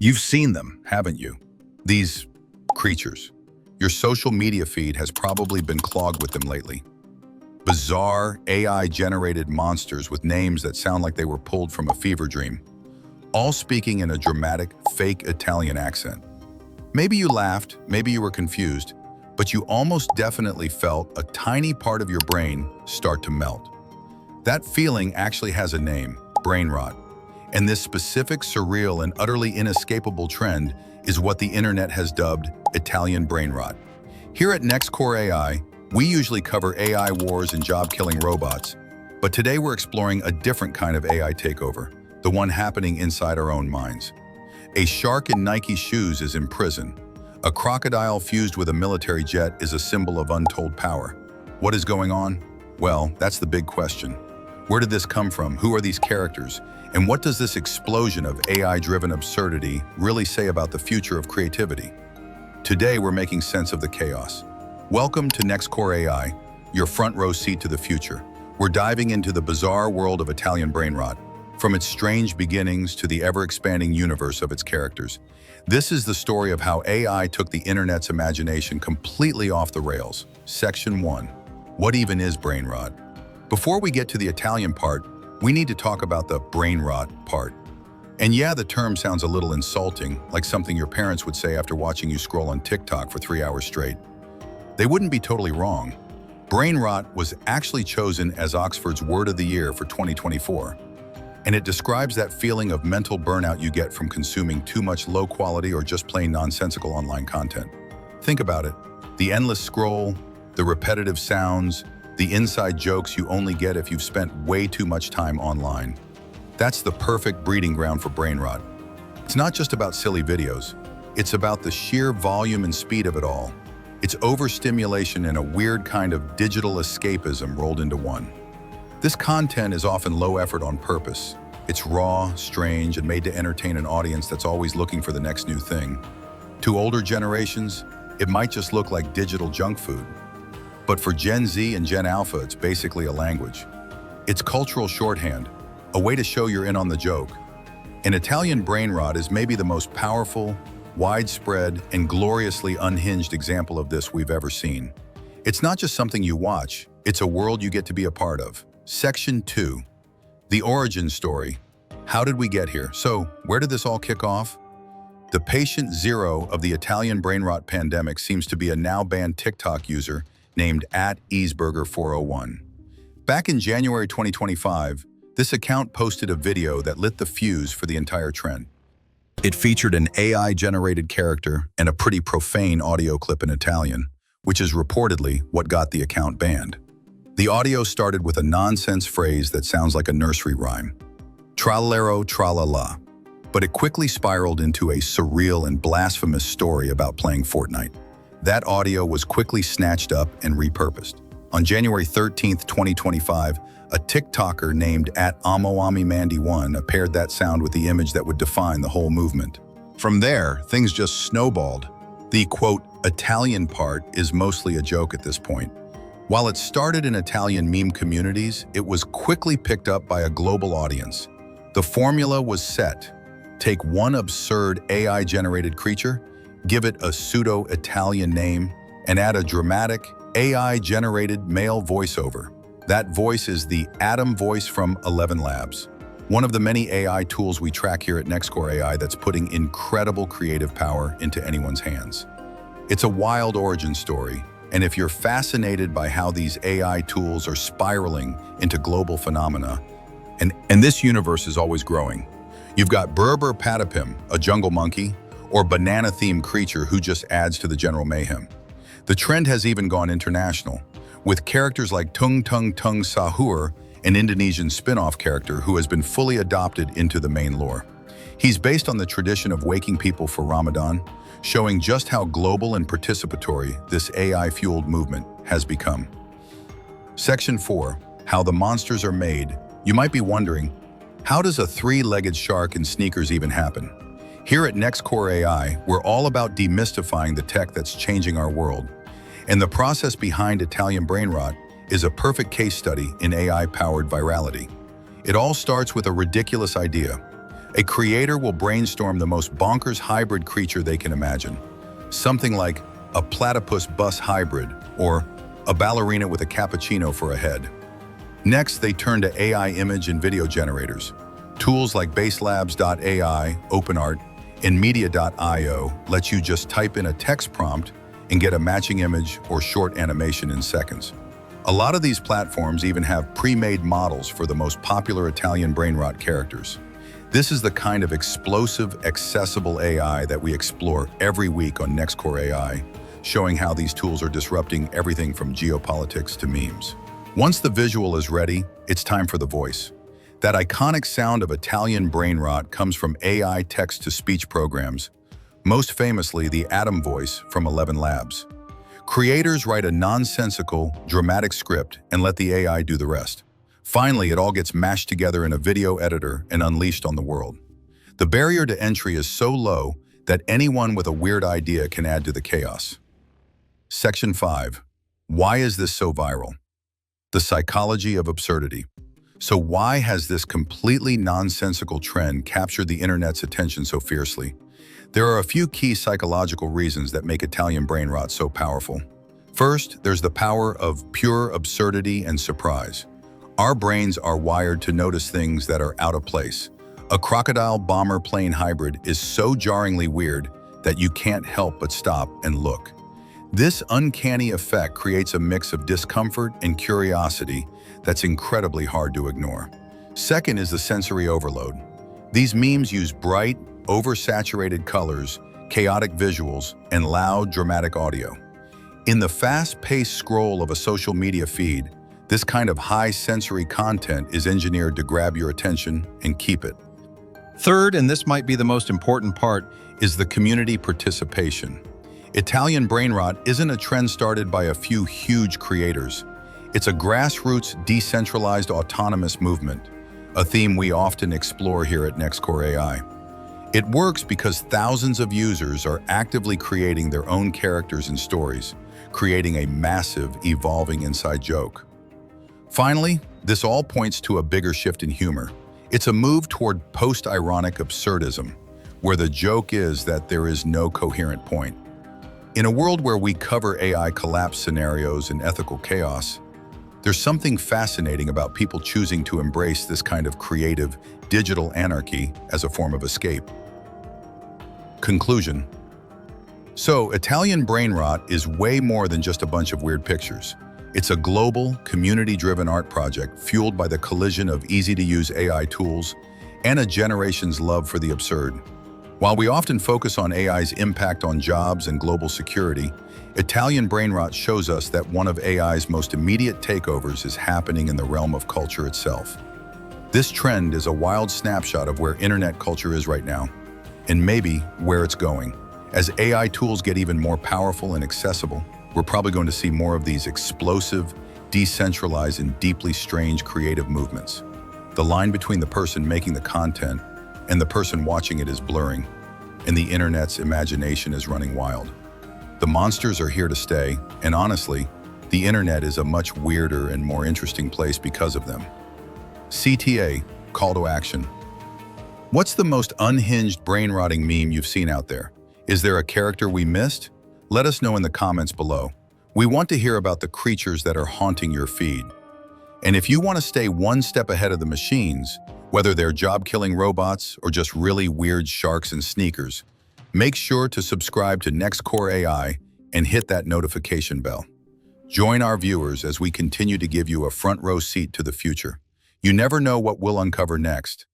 You've seen them, haven't you? These creatures. Your social media feed has probably been clogged with them lately. Bizarre, AI-generated monsters with names that sound like they were pulled from a fever dream, all speaking in a dramatic, fake Italian accent. Maybe you laughed, maybe you were confused, but you almost definitely felt a tiny part of your brain start to melt. That feeling actually has a name, Brainrot. And this specific, surreal, and utterly inescapable trend is what the internet has dubbed Italian Brainrot. Here at NextCore AI, we usually cover AI wars and job-killing robots, but today we're exploring a different kind of AI takeover, the one happening inside our own minds. A shark in Nike shoes is in prison. A crocodile fused with a military jet is a symbol of untold power. What is going on? Well, that's the big question. Where did this come from? Who are these characters? And what does this explosion of AI-driven absurdity really say about the future of creativity? Today, we're making sense of the chaos. Welcome to NextCore AI, your front row seat to the future. We're diving into the bizarre world of Italian Brainrot, from its strange beginnings to the ever-expanding universe of its characters. This is the story of how AI took the internet's imagination completely off the rails. Section 1. What even is Brainrot? Before we get to the Italian part, we need to talk about the Brainrot part. And yeah, the term sounds a little insulting, like something your parents would say after watching you scroll on TikTok for 3 hours straight. They wouldn't be totally wrong. Brainrot was actually chosen as Oxford's Word of the Year for 2024. And it describes that feeling of mental burnout you get from consuming too much low-quality or just plain nonsensical online content. Think about it. The endless scroll, the repetitive sounds, the inside jokes you only get if you've spent way too much time online. That's the perfect breeding ground for Brainrot. It's not just about silly videos. It's about the sheer volume and speed of it all. It's overstimulation and a weird kind of digital escapism rolled into one. This content is often low effort on purpose. It's raw, strange, and made to entertain an audience that's always looking for the next new thing. To older generations, it might just look like digital junk food. But for Gen Z and Gen Alpha, it's basically a language. It's cultural shorthand, a way to show you're in on the joke. An Italian Brainrot is maybe the most powerful, widespread, and gloriously unhinged example of this we've ever seen. It's not just something you watch, it's a world you get to be a part of. Section 2. The origin story. How did we get here? So, where did this all kick off? The patient zero of the Italian Brainrot pandemic seems to be a now-banned TikTok user named @easeburger401. Back in January 2025, this account posted a video that lit the fuse for the entire trend. It featured an AI-generated character and a pretty profane audio clip in Italian, which is reportedly what got the account banned. The audio started with a nonsense phrase that sounds like a nursery rhyme, Tralalero Trallallà, but it quickly spiraled into a surreal and blasphemous story about playing Fortnite. That audio was quickly snatched up and repurposed. On January 13th, 2025, a TikToker named @AmoAmiMandy1 paired that sound with the image that would define the whole movement. From there, things just snowballed. The, quote, Italian part is mostly a joke at this point. While it started in Italian meme communities, it was quickly picked up by a global audience. The formula was set. Take one absurd AI-generated creature, give it a pseudo-Italian name, and add a dramatic, AI-generated male voiceover. That voice is the Adam voice from ElevenLabs, one of the many AI tools we track here at NextCore AI that's putting incredible creative power into anyone's hands. It's a wild origin story, and if you're fascinated by how these AI tools are spiraling into global phenomena, and this universe is always growing. You've got Berber Patapim, a jungle monkey, or banana-themed creature who just adds to the general mayhem. The trend has even gone international, with characters like Tung Tung Tung Sahur, an Indonesian spin-off character who has been fully adopted into the main lore. He's based on the tradition of waking people for Ramadan, showing just how global and participatory this AI-fueled movement has become. Section 4. How the monsters are made. You might be wondering, how does a three-legged shark in sneakers even happen? Here at NextCore AI, we're all about demystifying the tech that's changing our world. And the process behind Italian Brainrot is a perfect case study in AI-powered virality. It all starts with a ridiculous idea. A creator will brainstorm the most bonkers hybrid creature they can imagine. Something like a platypus bus hybrid or a ballerina with a cappuccino for a head. Next, they turn to AI image and video generators. Tools like BasedLabs.ai, OpenArt, and Media.io let you just type in a text prompt and get a matching image or short animation in seconds. A lot of these platforms even have pre-made models for the most popular Italian Brainrot characters. This is the kind of explosive, accessible AI that we explore every week on NextCore AI, showing how these tools are disrupting everything from geopolitics to memes. Once the visual is ready, it's time for the voice. That iconic sound of Italian Brainrot comes from AI text-to-speech programs, most famously the Atom voice from ElevenLabs. Creators write a nonsensical, dramatic script and let the AI do the rest. Finally, it all gets mashed together in a video editor and unleashed on the world. The barrier to entry is so low that anyone with a weird idea can add to the chaos. Section 5. Why is this so viral? The psychology of absurdity. So why has this completely nonsensical trend captured the internet's attention so fiercely? There are a few key psychological reasons that make Italian Brainrot so powerful. First, there's the power of pure absurdity and surprise. Our brains are wired to notice things that are out of place. A crocodile bomber plane hybrid is so jarringly weird that you can't help but stop and look. This uncanny effect creates a mix of discomfort and curiosity that's incredibly hard to ignore. Second is the sensory overload. These memes use bright, oversaturated colors, chaotic visuals, and loud, dramatic audio. In the fast-paced scroll of a social media feed, this kind of high-sensory content is engineered to grab your attention and keep it. Third, and this might be the most important part, is the community participation. Italian Brainrot isn't a trend started by a few huge creators. It's a grassroots, decentralized, autonomous movement, a theme we often explore here at NextCore AI. It works because thousands of users are actively creating their own characters and stories, creating a massive, evolving inside joke. Finally, this all points to a bigger shift in humor. It's a move toward post-ironic absurdism, where the joke is that there is no coherent point. In a world where we cover AI collapse scenarios and ethical chaos, there's something fascinating about people choosing to embrace this kind of creative, digital anarchy as a form of escape. Conclusion. So, Italian Brainrot is way more than just a bunch of weird pictures. It's a global, community-driven art project fueled by the collision of easy-to-use AI tools and a generation's love for the absurd. While we often focus on AI's impact on jobs and global security, Italian Brainrot shows us that one of AI's most immediate takeovers is happening in the realm of culture itself. This trend is a wild snapshot of where internet culture is right now, and maybe where it's going. As AI tools get even more powerful and accessible, we're probably going to see more of these explosive, decentralized, and deeply strange creative movements. The line between the person making the content and the person watching it is blurring, and the internet's imagination is running wild. The monsters are here to stay, and honestly, the internet is a much weirder and more interesting place because of them. CTA, call to action. What's the most unhinged brain-rotting meme you've seen out there? Is there a character we missed? Let us know in the comments below. We want to hear about the creatures that are haunting your feed. And if you want to stay one step ahead of the machines, whether they're job-killing robots or just really weird sharks and sneakers, make sure to subscribe to NextCore AI and hit that notification bell. Join our viewers as we continue to give you a front row seat to the future. You never know what we'll uncover next.